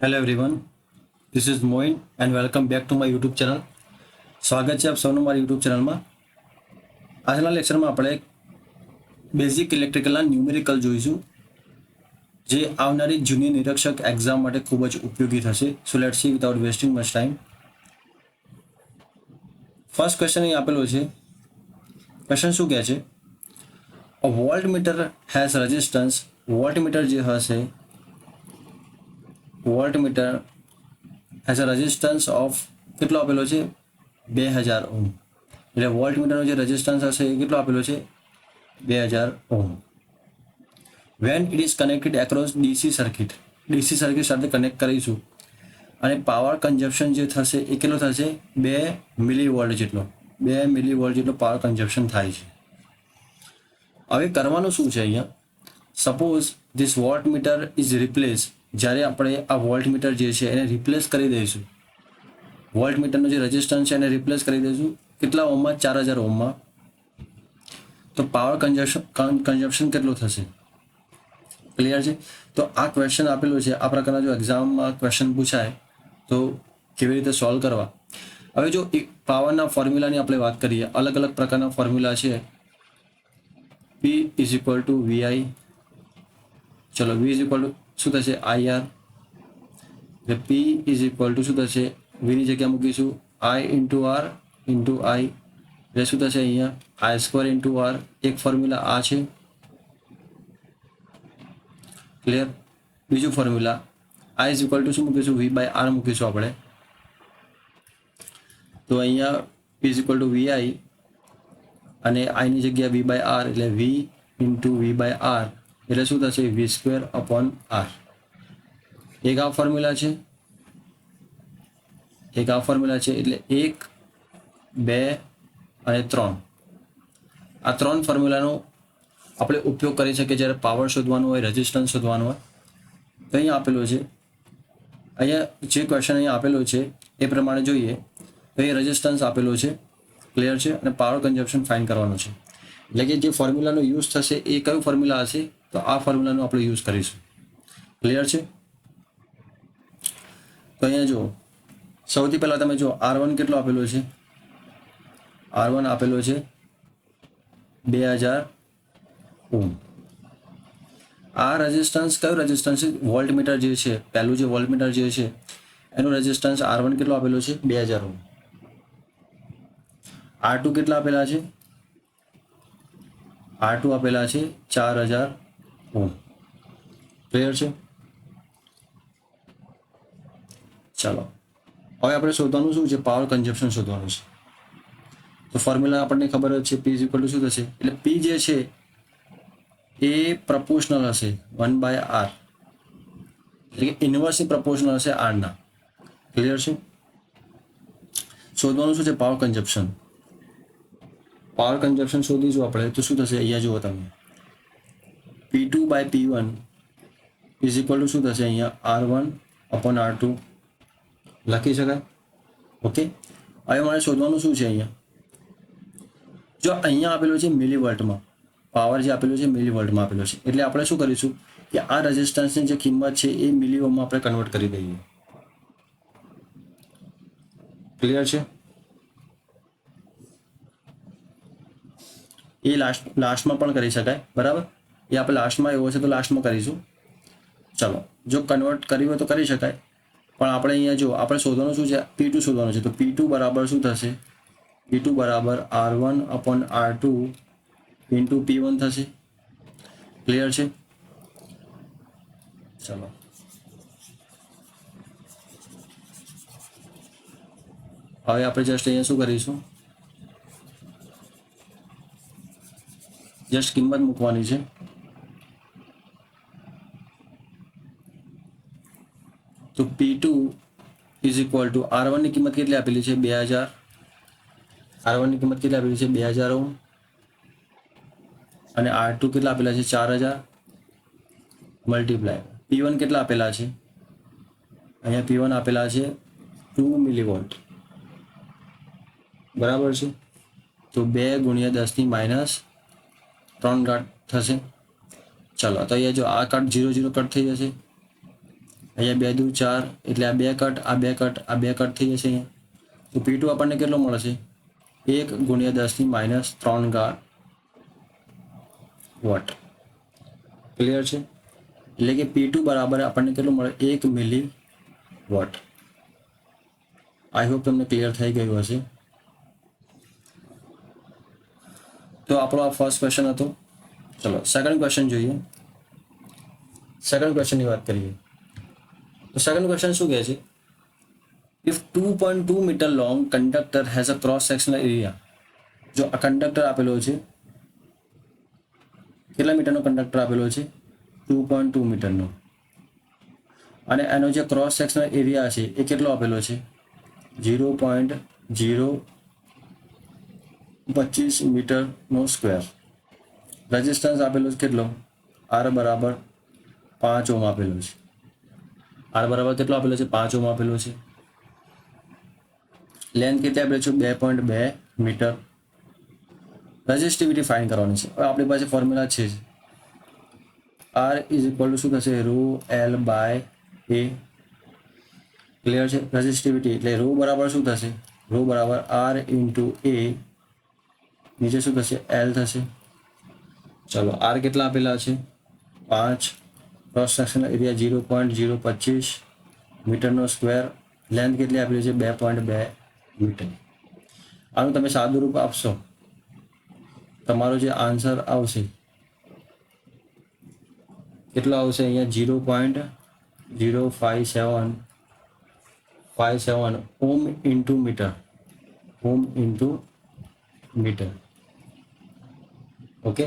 Hello everyone, this is Moin and welcome back to my YouTube channel. સ્વાગત છે આપ સૌનું મારી યુટ્યુબ ચેનલમાં. આજના લેક્ચરમાં આપણે બેઝિક ઇલેક્ટ્રિકલના ન્યુમેરિકલ જોઈશું, જે આવનારી જૂની નિરીક્ષક એક્ઝામ માટે ખૂબ જ ઉપયોગી થશે. So let's see without wasting much time. First question અહીં આપેલો છે. ક્વેશ્ચન શું કહે છે? અ વોલ્ટમીટર હેઝ રેઝિસ્ટન્સ. વોલ્ટમીટર જે હશે, voltmeter has a resistance of કેટલો આપેલો છે? 2000 ઓહ્મ. એટલે વોલ્ટમીટરનો જે રેઝિસ્ટન્સ હશે એ કેટલો આપેલો છે? 2000 ohm. When it is connected across DC circuit, DC circuit સાથે કનેક્ટ કરીશું અને પાવર કન્ઝપ્શન જે થશે એ કેટલો થશે? 2 મિલીવોલ્ટ જેટલો. 2 મિલીવોલ્ટ જેટલો પાવર કન્ઝપ્શન થાય છે. હવે કરવાનું શું છે અહીંયા? Suppose this voltmeter is replace. જ્યારે આપણે આ વોલ્ટમીટર જે છે એને રિપ્લેસ કરી દઈશું, વોલ્ટમીટરનો જે રેઝિસ્ટન્સ છે એને રિપ્લેસ કરી દઈશું કેટલા ઓહ્મમાં? 4000 ઓહ્મમાં. તો પાવર કન્ઝપ્શન કેટલું થશે? ક્લિયર છે? તો આ ક્વેશ્ચન આપેલું છે. આ પ્રકારના જો એક્ઝામમાં ક્વેશ્ચન પૂછાય તો કેવી રીતે સોલ્વ કરવા. હવે જો પાવરના ફોર્મ્યુલાની આપણે વાત કરીએ, અલગ અલગ પ્રકારના ફોર્મ્યુલા છે. P is equal two VI. ચલો, V ઇઝ ઇક્વલ ટુ શું થશે? IR. એટલે P ઇઝ ઇક્વલ ટુ શું થશે? Vની જગ્યાએ મૂકીશું I into R into I. એટલે શું થશે અહીંયા? I² into R. એક ફોર્મ્યુલા આ છે. ક્લિયર? બીજું formula I is equal two શું મૂકીશું? V/R મૂકીશું આપણે. તો અહીંયા P is equal two VI અને આની જગ્યા V/R, એટલે V ઇન્ટુ V/R એટલે શું થશે? V²/R. એક આ ફોર્મ્યુલા છે, એક આ ફોર્મ્યુલા છે. એટલે 1, 2 અને 3 આ 3 ફોર્મ્યુલાનો આપણે ઉપયોગ કરી શકીએ જ્યારે પાવર શોધવાનું હોય, રેઝિસ્ટન્સ શોધવાનું હોય. તો અહીંયા આપેલું છે, અહીંયા જે ક્વેશ્ચન અહીંયા આપેલો છે એ પ્રમાણે જોઈએ તો એ રેઝિસ્ટન્સ આપેલો છે. ક્લિયર છે? અને પાવર કન્ઝપ્શન ફાઇન્ડ કરવાનું છે. એટલે કે જે ફોર્મ્યુલાનો યુઝ થશે એ કયું ફોર્મ્યુલા હશે? તો આ ફોર્મ્યુલાનો આપણે યુઝ કરીશું. ક્લિયર છે? તો અહીંયા જુઓ, સૌથી પહેલાં તમે જુઓ R1 કેટલો આપેલો છે? R1 આપેલો છે 2000 ઓહ્મ. આ રેઝિસ્ટન્સ કયું રેઝિસ્ટન્સ છે? વોલ્ટમીટર જે છે, પહેલું જે વોલ્ટમીટર જે છે એનું રેઝિસ્ટન્સ R1 કેટલો આપેલો છે? 2000 ઓહ્મ. R2 કેટલા આપેલા છે? R2 આપેલા છે 4000 ઓહ્મ. ક્લિયર છે? ચાલો, હવે આપણે શોધવાનું શું છે? પાવર કન્ઝપ્શન શોધવાનું છે. તો ફોર્મ્યુલા આપણને ખબર જ છે, P ઇઝ ઇક્વલ ટુ શું થશે? એટલે P જે છે એ પ્રપોર્શનલ હશે 1/R, એટલે કે ઇન્વર્સલી પ્રપોર્શનલ હશે R ના. ક્લિયર છે? શોધવાનું શું છે? Power consumption. પાવર કન્ઝપ્શન શોધીશું આપણે તો શું થશે? અહીંયા જુઓ તમે, P2/P1 ઇઝ ઇક્વલ ટુ શું થશે? અહીંયા R1/R2 લખી શકાય. ઓકે, હવે મારે શોધવાનું શું છે? અહીંયા જો અહીંયા આપેલું છે મિલીવોલ્ટમાં, પાવર જે આપેલું છે મિલીવોલ્ટમાં આપેલું છે. એટલે આપણે શું કરીશું કે આ રેઝિસ્ટન્સની જે કિંમત છે એ મિલીઓહ્મમાં આપણે કન્વર્ટ કરી દઈએ. ક્લિયર છે? એ લાસ્ટમાં પણ કરી શકાય, બરાબર? એ આપણે લાસ્ટમાં એવો છે તો લાસ્ટમાં કરીશું. ચલો, જો કન્વર્ટ કરવી હોય તો કરી શકાય, પણ આપણે અહીંયા જો આપણે શોધવાનું શું છે? P2 શોધવાનું છે. તો P2 બરાબર શું થશે? P2 બરાબર R1/R2 ઇન્ટુ P1 થશે. ક્લિયર છે? ચલો, હવે આપણે જસ્ટ અહીંયા શું કરીશું? જસ્ટ કિંમત મૂકવાની છે. તો P2 is equal two R1 ની કિંમત કેટલી આપેલી છે? 2000. R1 ની કિંમત કેટલી આપેલી છે? 2000 ઓહ્મ. અને R2 કેટલા આપેલા છે? 4000 મલ્ટીપ્લાય P1 કેટલા આપેલા છે? અહીંયા P1 આપેલા છે 2 મિલીવોલ્ટ. બરાબર છે? તો 2 × 10⁻³ થશે. ચલો, તો અહીંયા જો આ કટ 0 0 કટ થઈ જશે. અહીંયા 2 દુ 4 એટલે આ 2 કટ આ 2 કટ આ 2 કટ થઈ જશે અહીંયા. તો P2 આપણને કેટલો મળશે? 1 × 10⁻³ ઘાત વોટ. ક્લિયર છે? એટલે કે P2 બરાબર આપણને કેટલું મળે? 1 મિલી વોટ. આઈ હોપ તમને ક્લિયર થઈ ગયું હશે. તો આપણો આ ફર્સ્ટ ક્વેશ્ચન હતો. ચલો સેકન્ડ ક્વેશ્ચન જોઈએ. સેકન્ડ ક્વેશ્ચનની વાત કરીએ તો સેકન્ડ ક્વેશ્ચન શું કહે છે? If 2.2 meter long conductor has a cross sectional area. જો આ કંડક્ટર આપેલો છે, કેટલા મીટરનો કંડક્ટર આપેલો છે? 2.2 મીટરનો. અને એનો જે ક્રોસ સેક્શનલ એરિયા છે એ કેટલો આપેલો છે? 0.025 મીટરનો સ્ક્વેર. રેઝિસ્ટન્સ આપેલો છે કેટલો? R બરાબર 5 ઓહ્મ આપેલો છે. R બરાબર કેટલો આપેલો છે? 5 ઓહ્મ આપેલો છે. લેન્થ કેટલી આપેલી છે? 2.2 મીટર. રેઝિસ્ટિવિટી ફાઇન્ડ કરવાની છે. હવે આપણી પાસે ફોર્મ્યુલા છે જ. R ઇઝ ઇક્વલ ટુ શું થશે? ρL/A. ક્લિયર છે? રેઝિસ્ટિવિટી એટલે ρ બરાબર શું થશે? ρ બરાબર R × A. નીચે શું થશે? L થશે. ચલો R કેટલા આપેલા છે? 5. ક્રોસ સેક્શનલ એરિયા 0.025 મીટરનો સ્ક્વેર. લેન્થ કેટલી આપેલી છે? 2.2 મીટર. આનું તમે સાદું રૂપ આપશો, તમારો જે આન્સર આવશે કેટલો આવશે? અહીંયા 0.05757 ohm into meter. Ohm into meter. Okay,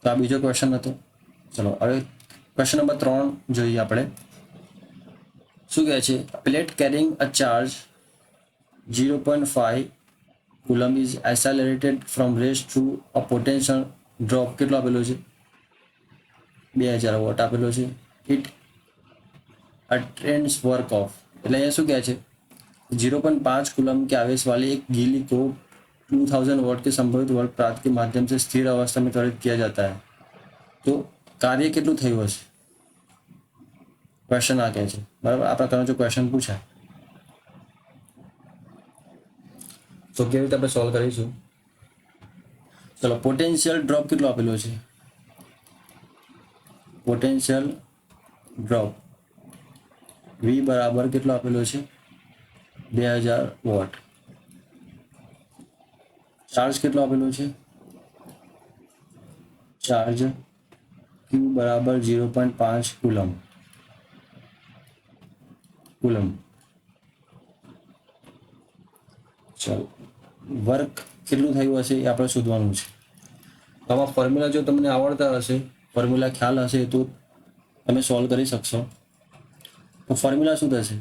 તો આ બીજો ક્વેશ્ચન હતો. ચલો હવે ક્વેશ્ચન નંબર 3 જોઈએ આપણે. શું કહે છે? Plate carrying a charge 0.5 coulomb is accelerated from rest to a potential drop. કેટલો આપેલો છે? 2000 વોટ આપેલો છે. It attains work of. એટલે અહીંયા શું કહે છે? 0.5 कूलम के आवेश वाले एक गीली को 2000 वॉट के संभावित वर्क प्राप्त के माध्यम से स्थिर अवस्था में त्वरित किया जाता है. तो કાર્ય કેટલું થયું હશે? ક્વેશ્ચન આ કહે છે. બરાબર, આ પ્રકારનો જો ક્વેશ્ચન પૂછાય તો કેવી રીતે આપણે સોલ્વ કરીશું? ચલો, પોટેન્શિયલ ડ્રોપ કેટલો આપેલો છે? પોટેન્શિયલ ડ્રોપ V બરાબર કેટલો આપેલો છે? 2000 વોટ. ચાર્જ કેટલો આપેલો છે? ચાર્જ Q બરાબર 0.5 કુલમ. ચલો, વર્ક કેટલું થયું હશે એ આપણે શોધવાનું છે. આમાં ફોર્મ્યુલા જો તમને આવડતા હશે, ફોર્મ્યુલા ખ્યાલ હશે તો તમે સોલ્વ કરી શકશો. તો ફોર્મ્યુલા શું થશે?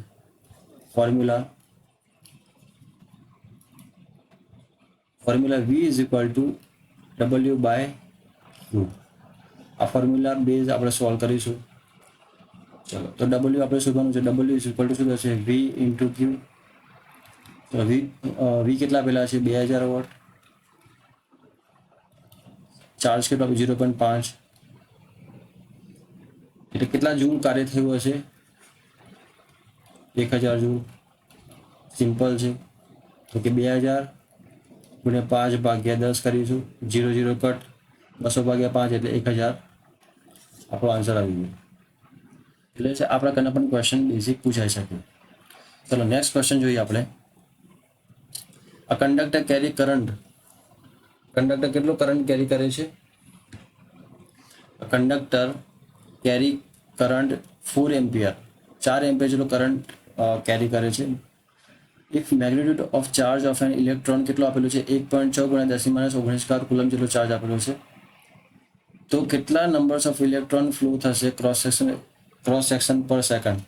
Formula V is equal two W/Q. આ ફોર્મ્યુલા બેઝ આપણે સોલ્વ કરીશું. ચલો, તો W આપણે શોધવાનું છે. W ઇઝ ઇક્વલ ટુ શું થશે? V × Q. તો V કેટલા આપેલા છે? 2000 વોટ. ચાર્જ કેટલો? 0.5. એટલે કેટલા જૂલ કાર્ય થયું હશે? 1000 જૂલ. સિમ્પલ છે. તો કે 2000 × 5/10 કરીશું. 0 કટ, 200/5 એટલે 1000. આપણો આન્સર આવી ગયો. એટલે છે આપણા કને પણ ક્વેશ્ચન બેઝિક પૂછાઈ શકે. ચલો નેક્સ્ટ ક્વેશ્ચન જોઈએ આપણે. A conductor carry current. Conductor કેટલો કરંટ કેરી કરે છે? Conductor carry current 4 ampere. 4 ampere જેટલો કરંટ કેરી કરે છે. If magnitude of charge of an electron કેટલો આપેલું છે? 1.6 × 10⁻19 કુલમ જેટલો ચાર્જ આપેલો છે. તો કેટલા નંબર્સ ઓફ ઇલેક્ટ્રોન ફ્લો થશે ક્રોસ સેક્શન પર સેકન્ડ?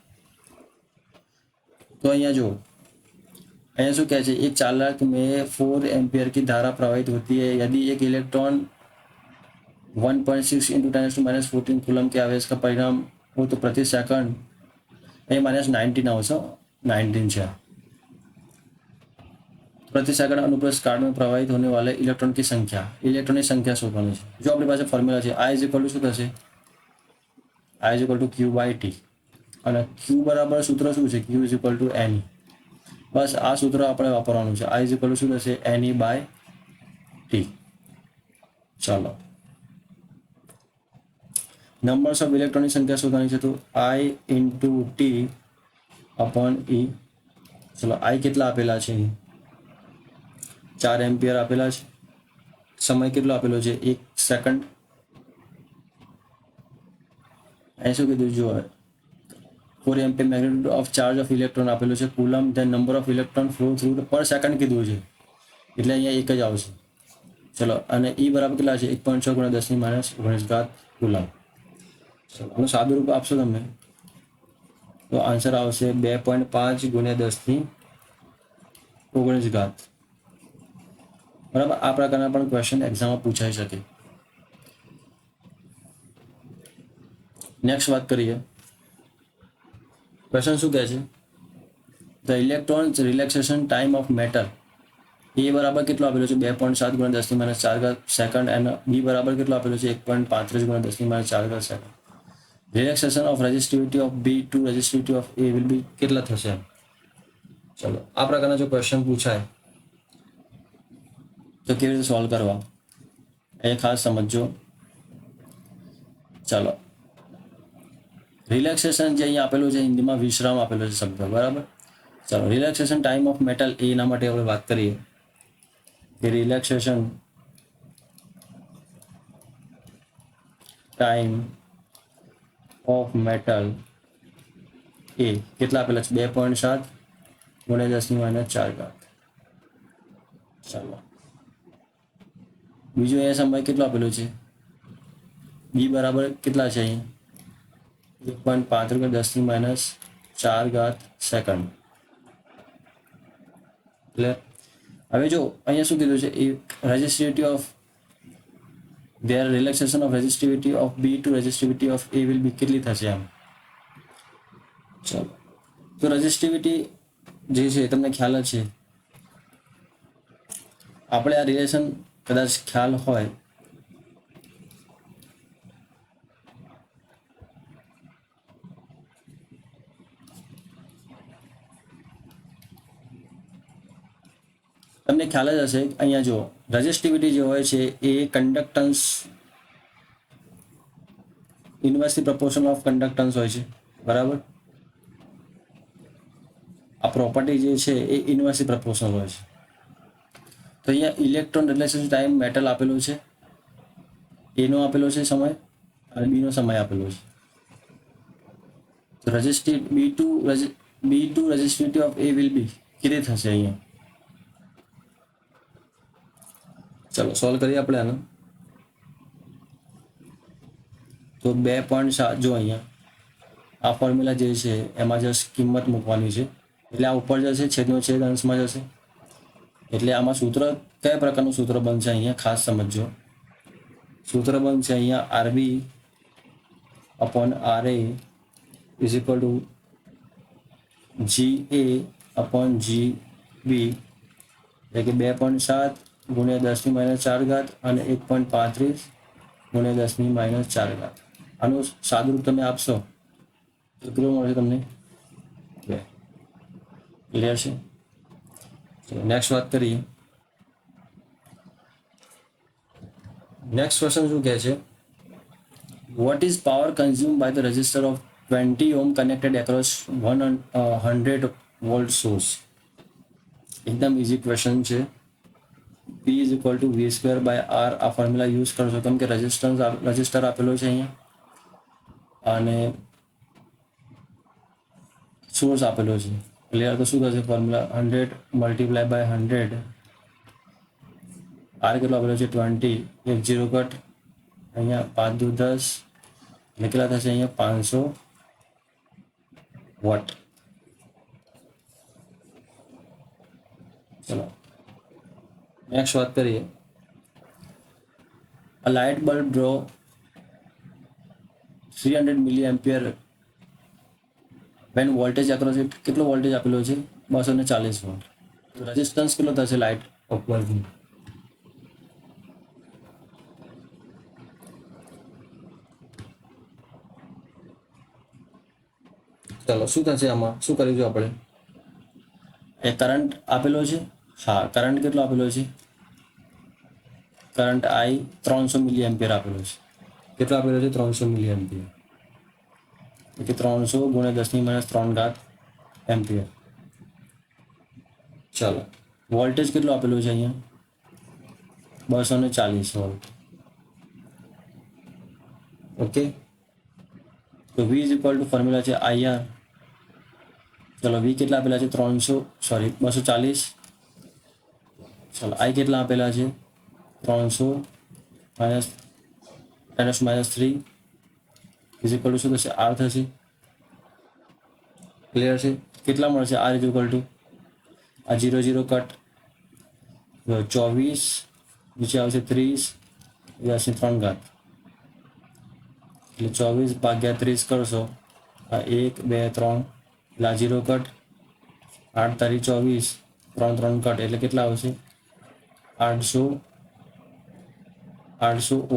તો અહીંયા જો, અહીંયા શું કહે છે? एक चालक में 4 एम्पियर की धारा प्रवाहित होती है. यदि एक इलेक्ट्रॉन 1.6 × 10⁻14 कूलम के आवेश का परिणाम हो तो प्रति सेकंड -19 આવશે. 19 છે. प्रति सेकंड अनुप्रस्थ काट में प्रवाहित होने वाले इलेक्ट्रॉन की संख्या. इलेक्ट्रॉन की संख्या शोधવાની છે. જો આપણી પાસે ફોર્મ્યુલા છે I = શું થશે? I is equal to Q by T. અને Q બરાબર સૂત્ર શું છે? Q is equal to NE. બસ આ સૂત્ર આપણે વાપરવાનું છે. I is equal to શું થશે? NE by T. ચાલો, નંબર્સ ઓફ ઇલેક્ટ્રોનની સંખ્યા શોધવાની છે, તો I into T upon E. ચલો, I કેટલા આપેલા છે? 4 એમ્પિયર આપેલા છે. સમય કેટલો આપેલો છે? 1 સેકન્ડ. અહીં શું કીધું? જો 4 ampere magnitude of charge of electron આપેલું છે. Coulomb then number of electron flow through per second કીધું છે, એટલે અહીંયા 1 જ આવશે. ચલો, અને E બરાબર કેટલા છે? 1.6 × 10⁻19 કુલમ. ચલો, આનું સાદું રૂપ આપશો તમે તો આન્સર આવશે 2.5 × 10⁻19. બરાબર. આ પ્રકારના પણ ક્વેશ્ચન એક્ઝામમાં પૂછાઈ શકે. નેક્સ્ટ વાત કરીએ. ક્વેશ્ચન શું કહે છે? The electrons relaxation time of matter. એ બરાબર કેટલો આપેલો છે? 2.7 × 10⁻4 સેકન્ડ. અને બી બરાબર કેટલો આપેલો છે? 1.35 × 10⁻4 second. Relaxation of resistivity of B to resistivity of A will be કેટલા થશે? ચલો, આ પ્રકારના જો ક્વેશ્ચન પૂછાય તો કેવી રીતે સોલ્વ કરવા એ ખાસ સમજો. ચાલો, રિલેક્સેશન જે અહીંયા આપેલું છે, હિન્દીમાં વિશ્રામ આપેલો છે શબ્દ, બરાબર. ચાલો, રિલેક્સેશન ટાઈમ ઓફ મેટલ, એના માટે આપણે વાત કરીએ કે રિલેક્સેશન ટાઈમ ઓફ મેટલ એ કેટલા આપેલા છે? 2.7 × 10⁻4. ચાલો, બીજું એ સમય કેટલો આપેલો છે? બી બરાબર કેટલા છે? અહીં 1.35 × 10⁻4 સેકન્ડ. એટલે હવે જો અહીંયા શું કીધું છે? A resistivity of their relaxation of resistivity of B to resistivity of A will be કેટલી થશે આમ? ચાલો, તો રેઝિસ્ટિવિટી જે છે તમને ખ્યાલ જ છે. આપણે આ રિલેશન કદાચ ખ્યાલ હોય તમને ખ્યાલ જ હશે. અહીંયા જો રેઝિસ્ટિવિટી જે હોય છે એ કન્ડક્ટન્સ ઇન્વર્સલી પ્રપોર્શન ઓફ કન્ડક્ટન્સ હોય છે, બરાબર. આ પ્રોપર્ટી જે છે એ ઇન્વર્સલી પ્રપોર્શનલ હોય છે. તો અહીંયા ઇલેક્ટ્રોન રિલેક્સેશન ટાઈમ મેટલ આપેલો છે, એનો આપેલો છે સમય, અને બીનો સમય આપેલો છે. તો B to resistivity of A will be કેટલી થશે અહીંયા? ચલો, સોલ્વ કરીએ આપણે આને. તો 2.7, જો અહીંયા આ ફોર્મ્યુલા જે છે એમાં જસ્ટ કિંમત મૂકવાની છે, એટલે આ ઉપર જશે, છેદનો છેદ અંશમાં જશે. એટલે આમાં સૂત્ર કયા પ્રકારનું સૂત્ર બનશે અહીંયા ખાસ સમજો. સૂત્ર બનશે અહીંયા R B upon RA is equal to GA upon GB, એટલે કે 2.7 × 10⁻4 અને 1.35 × 10⁻4. આનું સાદું રૂપ તમે આપશો તો કેટલું મળશે તમને? 2. ક્લિયર છે? ચલો, નેક્સ્ટ વાત કરીએ. નેક્સ્ટ ક્વેશ્ચન શું કહે છે? What is power consume by the resistor of 20 ohm connected across 100 volt source? એકદમ ઇઝી ક્વેશ્ચન છે. P is equal to V² by R. આ ફોર્મ્યુલા યુઝ કરશો કેમ કે રજિસ્ટર આપેલો છે અહીંયા અને સોર્સ આપેલો છે. ક્લિયર? તો શું થશે ફોર્મ્યુલા? 100 × 100. R કેટલો આપેલો છે? 20. 1 0 કટ, અહીંયા 5 દુ 10, એટલે કેટલા થશે અહીંયા? 500 વોટ. ચલો, નેક્સ્ટ વાત કરીએ. A light bulb draw 300 milli when voltage across it, કેટલો વોલ્ટેજ આપેલો છે? 240 વોલ્ટ. તો રેઝિસ્ટન્સ કેટલો થશે લાઇટ ઓફ બલ્બનું? ચલો શું થશે આમાં, શું કરીશું આપણે? એ કરંટ આપેલો છે, હા કરંટ કેટલો આપેલો છે? કરંટ આઈ 300 મિલી એમ્પિયર આપેલો છે. કેટલો આપેલો છે? 300 મિલી એમ્પિયર. એટલે 300 ગુણ્યા 10⁻³ એમ્પિયર. ચાલો વોલ્ટેજ કેટલો આપેલો છે અહીંયા? 240 વોલ્ટ. ઓકે, તો V is equal two formula છે IR. ચલો V કેટલા આપેલા છે? 240. ચલો I કેટલા આપેલા છે? 300 માઇનસ 10⁻³ ઇઝ ઇક્વલ ટુ શું થશે? R થશે. ક્લિયર છે? કેટલા મળશે? R ઇઝ ઇક્વલ ટુ આ 0 0 કટ 24, નીચે આવશે 30, એ આવશે 3 ઘાત, એટલે 24/30 કરશો, આ 1 2 3, એટલે આ 0 કટ, 8 તારી 24, 3 3 કટ, એટલે કેટલા આવશે? 800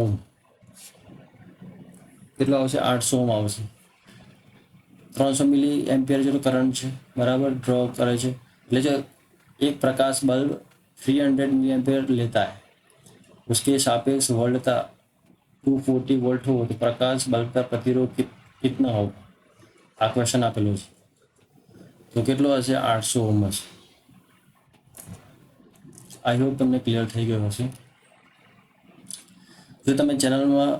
ઓમ. કેટલો આવશે? 800 ઓમ આવશે. 300 મિલી એમ્પિયર જેટલો કરંટ છે, બરાબર, ડ્રો કરે છે. એટલે जो एक प्रकाश बल्ब 300 मिली एम्पियर लेता है, उसके सापेक्ष वोल्ट का 240 वोल्ट हो तो प्रकाश बल्ब का प्रतिरोध कितना होगा? આ ક્વેશ્ચન આપેલો છે, તો કેટલો હશે? 800 ઓમ હશે. આઈ હોપ તમને ક્લિયર થઈ ગયો હશે. જો તમે ચેનલમાં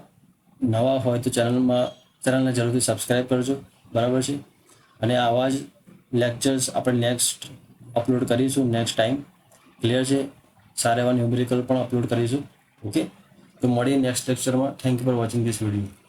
નવા હોય તો ચેનલને જરૂરથી સબસ્ક્રાઈબ કરજો, બરાબર છે. અને આવા જ લેક્ચર્સ આપણે નેક્સ્ટ અપલોડ કરીશું નેક્સ્ટ ટાઈમ. ક્લિયર છે? સારા એવા ન્યુમેરિકલ પણ અપલોડ કરીશું. ઓકે, તો મળીએ નેક્સ્ટ લેક્ચરમાં. Thank you for watching this video.